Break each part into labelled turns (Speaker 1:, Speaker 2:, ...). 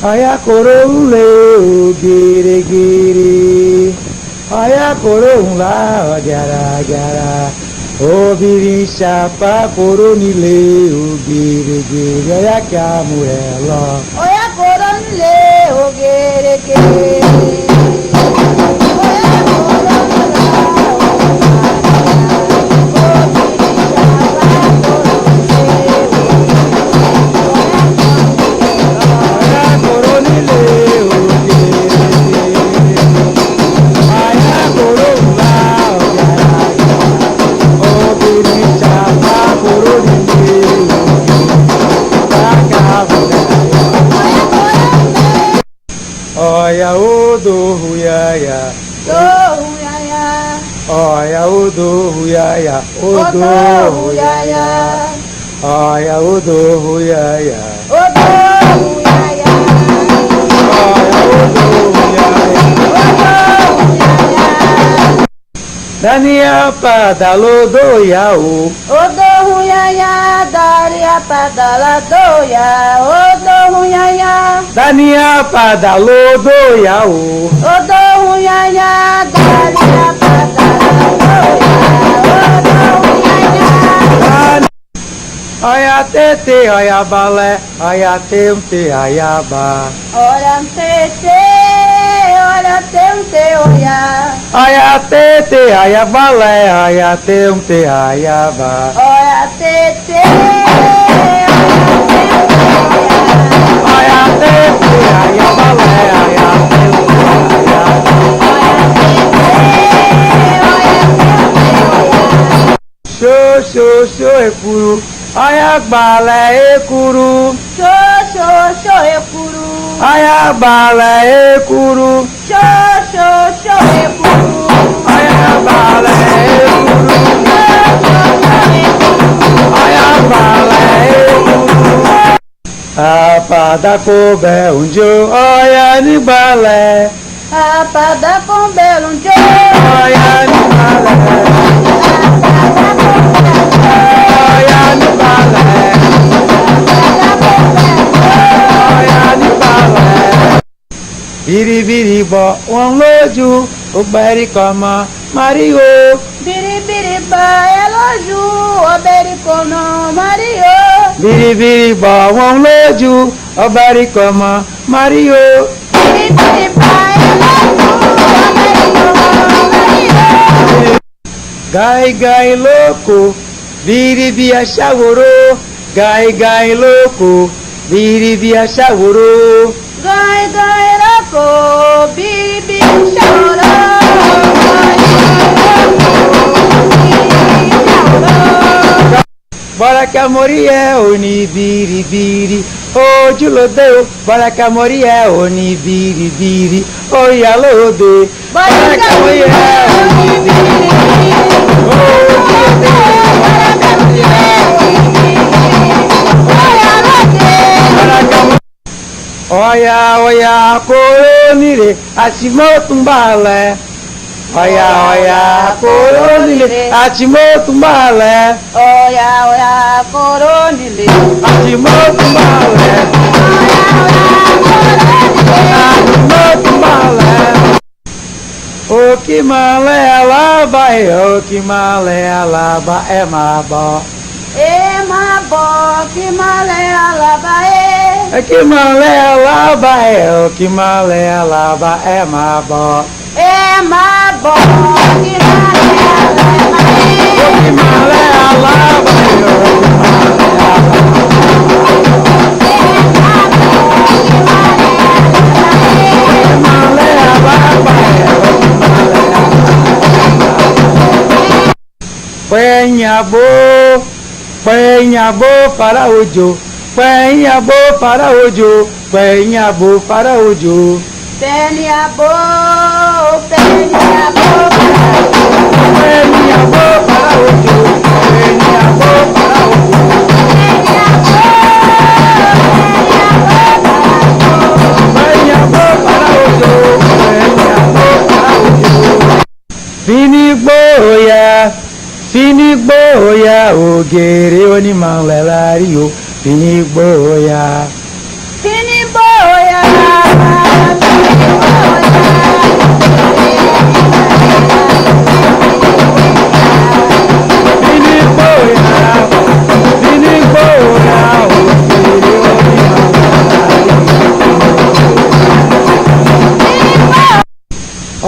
Speaker 1: Aya koro ule gere gere. Aya koro ula gara gara. Obìnrin ṣàpá koro nílé gere gere. Aya kya murelo.
Speaker 2: Aya koro nílé gere gere.
Speaker 1: Oya odo huyaya,
Speaker 2: Do huyaya,
Speaker 1: oya odo huyaya,
Speaker 2: odo huyaya,
Speaker 1: oya odo huyaya,
Speaker 2: odo huyaya,
Speaker 1: oya odo huyaya.
Speaker 2: odo huyaya.
Speaker 1: Dania pada lodo yao,
Speaker 2: Odo huyaya, daria padala doya, odo huyaya.
Speaker 1: Dania pada lodo yao.
Speaker 2: Odo huyaya, daria padala doya, odo huyaya.
Speaker 1: Oya tete, oya bale, oya temte, oya ba.
Speaker 2: Ora tete, ora tente, oya.
Speaker 1: Oya tete, oya bale, oya temte, oya ba.
Speaker 2: Ora tete,
Speaker 1: Oya tete, oya bale, oya temte, oya ba. Sho ekuru, oya gbale ekuru.
Speaker 2: Sho ekuru.
Speaker 1: Oya gbale ekuru.
Speaker 2: Sho ekuru.
Speaker 1: Oya gbale ekuru. Oya gbale ekuru. Apada kobe unjo, oya ni gbale.
Speaker 2: Apada com belo um
Speaker 1: Oya ni gbale. Oya ni gbale. Oya ni gbale. Biribiri bọ̀ wọ́n lójú ògbẹ́rì kọ́mọ Mario.
Speaker 2: Biribiri ba elójú ọbẹ̀rì kọ̀nà Mario.
Speaker 1: Biribiri bọ̀ wọ́n lójú ògbẹ́rì kọ́mọ Mario.
Speaker 2: Biribiri ba elójú ọbẹ̀rì kọ̀nà Mario.
Speaker 1: Gai lóko biribi aṣàwòrò. Gai lóko biribi aṣàwòrò.
Speaker 2: Gai lóko biribiri ṣàwòrò.
Speaker 1: Bọ́lákà mórí ẹ̀ ò ní bìrìbìrì ojú ló dé o. Bọ́lákà mórí ẹ̀ ò ní bìrìbìrì oyà lóde. Bọ́lákà mórí ẹ̀ ò ní bìrìbìrì ojú ló dé o. Bọ́lákà mórí ẹ̀ ò ní bìrìbìrì oyà lóde. Ọ̀yà kóró nílé àtìmọ́túnbàlẹ̀. Ọ̀yà kóró nílé àtìmọ́túnbàlẹ̀.
Speaker 2: Oya koro nílé.
Speaker 1: Àtìmọ́túnbàlẹ̀. Àtìmọ́túnbàlẹ̀. Òkìmọ̀lẹ̀ alábà ẹ̀ òkìmọ̀lẹ̀ alábà ẹ̀ máa bọ̀.
Speaker 2: Ẹ máa bọ̀ kí máa lẹ àlàbà ẹ̀.
Speaker 1: Òkìmọ̀lẹ̀ alábà ẹ̀ òkìmọ̀lẹ̀ alábà ẹ̀ máa bọ̀.
Speaker 2: Ẹ máa bọ̀ kí máa lẹ àlàbà ẹ̀.
Speaker 1: Òkìmọ̀lẹ̀ alábà ẹ̀ òkìmọ̀lẹ̀ alábà. Penhabo para ojo, penhabo para ojo, penhabo para ojo.
Speaker 2: Penhabo para ojo.
Speaker 1: Penhabo para ojo, penhabo para ojo. Penhabo para ojo, penhabo para ojo. Finigboya ògèrè onímọ̀ lẹ́lárí o. Finigboya.
Speaker 2: Finigboya.
Speaker 1: bóra òkèrè omi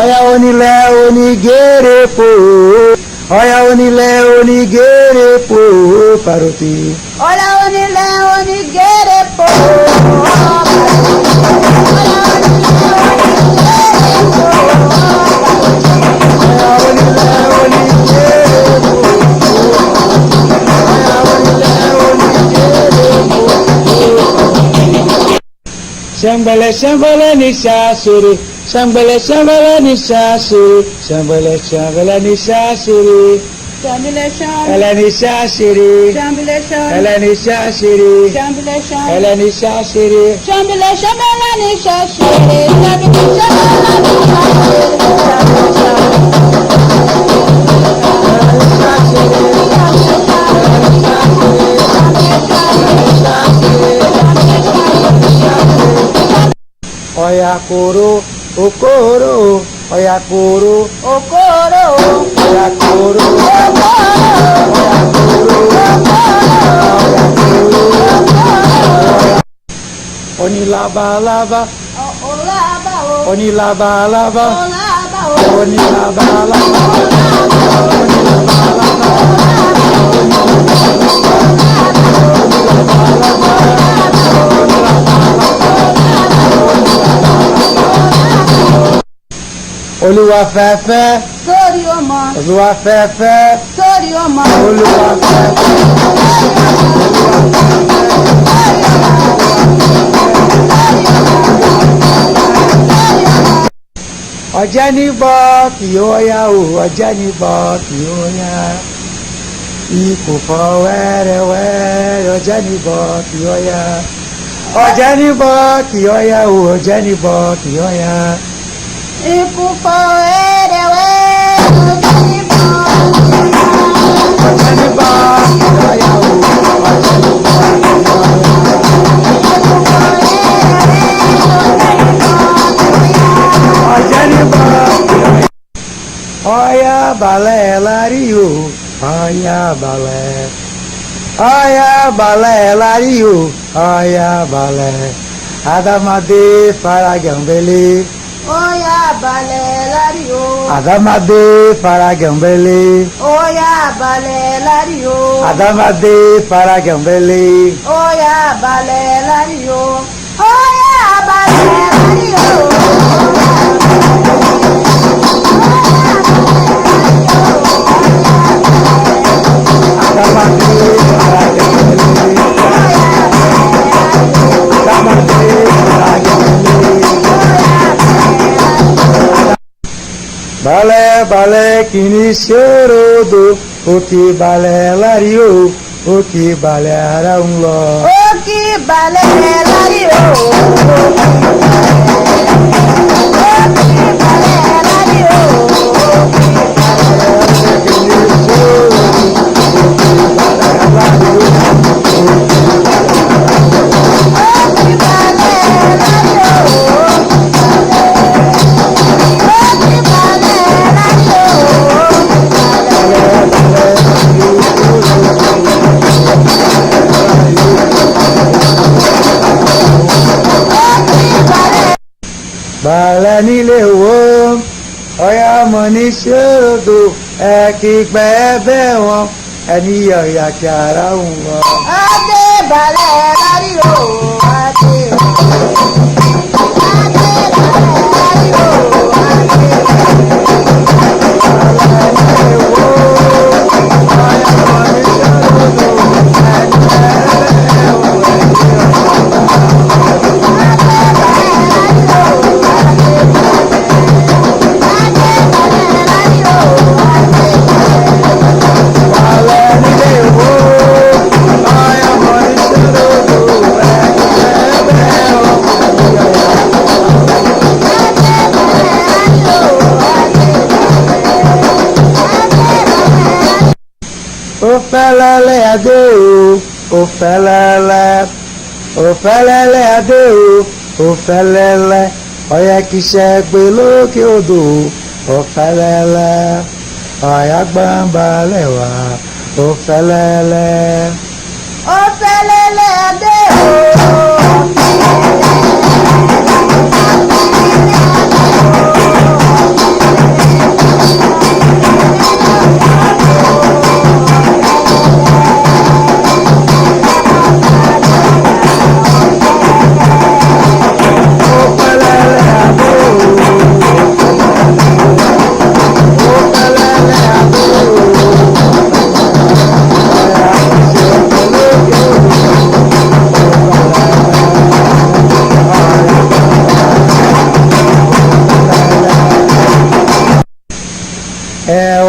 Speaker 1: ọ̀yà onílẹ̀ onígèrè pò ọ̀yà onílẹ̀ onígèrè pò paroti.
Speaker 2: Ọ̀yà onílẹ̀ onígèrè pò.
Speaker 1: Shambhala shambhala nishasuri, shambhala shambhala nishasuri, shambhala shambhala nishasuri,
Speaker 2: Shambhala
Speaker 1: ela nishasuri,
Speaker 2: shambhala
Speaker 1: ela nishasuri,
Speaker 2: shambhala
Speaker 1: ela nishasuri.
Speaker 2: shambhala shambhala nishasuri,
Speaker 1: Oya koro, okoro, oya koro,
Speaker 2: okoro,
Speaker 1: oya koro, oya koro, oni laba laba,
Speaker 2: olaba o,
Speaker 1: oni laba laba,
Speaker 2: olaba o,
Speaker 1: oni laba laba, oni laba laba, Olúwa fẹ́fẹ́,
Speaker 2: sórí ọmọ,
Speaker 1: Olúwa fẹ́fẹ́,
Speaker 2: sórí ọmọ,
Speaker 1: Olúwa fẹ́fẹ́. Ọ̀jẹ̀ níbọ̀ kì ó yá o, ọ̀jẹ̀ níbọ̀ kì ó yá. Ikú fọ́ wẹ́rẹ́wẹ́rẹ́, ọ̀jẹ̀ níbọ̀ kì ó yá. Ọ̀jẹ̀ níbọ̀ kì ó yá o, ọ̀jẹ̀ níbọ̀ kì ó yá.
Speaker 2: ikú fọ wẹ́rẹ́wẹ́, ọjọ́ níbọ̀,
Speaker 1: Ọ̀jẹ̀ níbọ̀ kì ó yá o, ọ̀jẹ̀ níbọ̀ kì ó yá. Ọ̀jẹ̀ níbọ̀ kì ó yá. Ọ̀yá balẹ̀ lárí o, ọ̀yá balẹ̀. Ọ̀yá balẹ̀ lárí o, ọ̀yá balẹ̀. Adamade faragambele.
Speaker 2: Oya balẹ̀ lárí o,
Speaker 1: Adamade faragambele.
Speaker 2: oya balẹ̀ lárí o,
Speaker 1: Adamade faragambele.
Speaker 2: oya balẹ̀ lárí o, oya balẹ̀ lárí o.
Speaker 1: Adamade faragambele. Adamade faragambele. Balẹ̀ balẹ̀ kìíní ṣòrodo, òkè balẹ̀ lárí o, òkè balẹ̀ ara ń lọ.
Speaker 2: Ó kí balẹ̀ lárí o, ó kí balẹ̀ lárí o,
Speaker 1: Kìíní ṣòrodo, òkè balẹ̀ lárí o.
Speaker 2: ó kí balẹ̀ lárí o, ó kí balẹ̀ lárí o.
Speaker 1: Balẹ̀ nílé wo, ọ̀yá ọmọ ní ṣòrodo, ẹ kí pẹ́ bẹ́ẹ̀ wọn, ẹni yọ̀yà kí ara ń wọ.
Speaker 2: Adé balẹ̀ lárí o, adé. Adé balẹ̀ lárí o, adé.
Speaker 1: Òfẹ́lẹ́lẹ́ adé o, òfẹ́lẹ́lẹ́, òfẹ́lẹ́lẹ́ adé o, òfẹ́lẹ́lẹ́, ọ̀yẹ́ kìíṣẹ́ gbé lókè odò, òfẹ́lẹ́lẹ́, ọ̀yá gbọ́nbalẹ̀ wá, òfẹ́lẹ́lẹ́.
Speaker 2: ó fẹ́lẹ́lẹ́ dé o.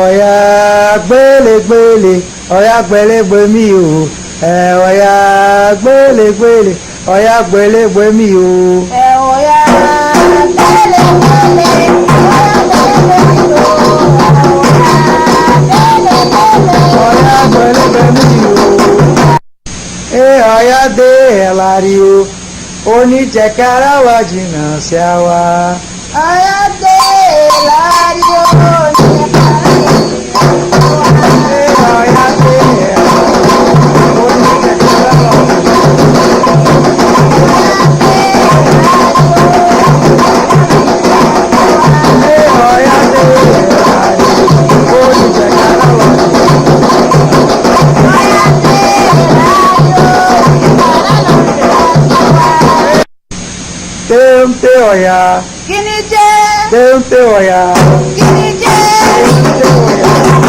Speaker 1: Ọ̀yà gbélégbélé ọ̀yà gbélégbé mi o ọ̀yà gbélégbélé ọ̀yà gbélégbé mi o.
Speaker 2: Ọ̀yà gbélégbélé ọ̀yà gbélégbé mi o.
Speaker 1: Ọ̀yà gbélégbé mi o. Ọ̀yà dé ẹ̀lárí o oníjẹ̀kára wa jìnnà sí àwa.
Speaker 2: Ọ̀yà dé ẹ̀lárí o oníjẹ̀kára.
Speaker 1: Tempe ọ̀yà.
Speaker 2: Kini jẹ́.
Speaker 1: Tempe ọ̀yà.
Speaker 2: Kini jẹ́.
Speaker 1: Tempe ọ̀yà.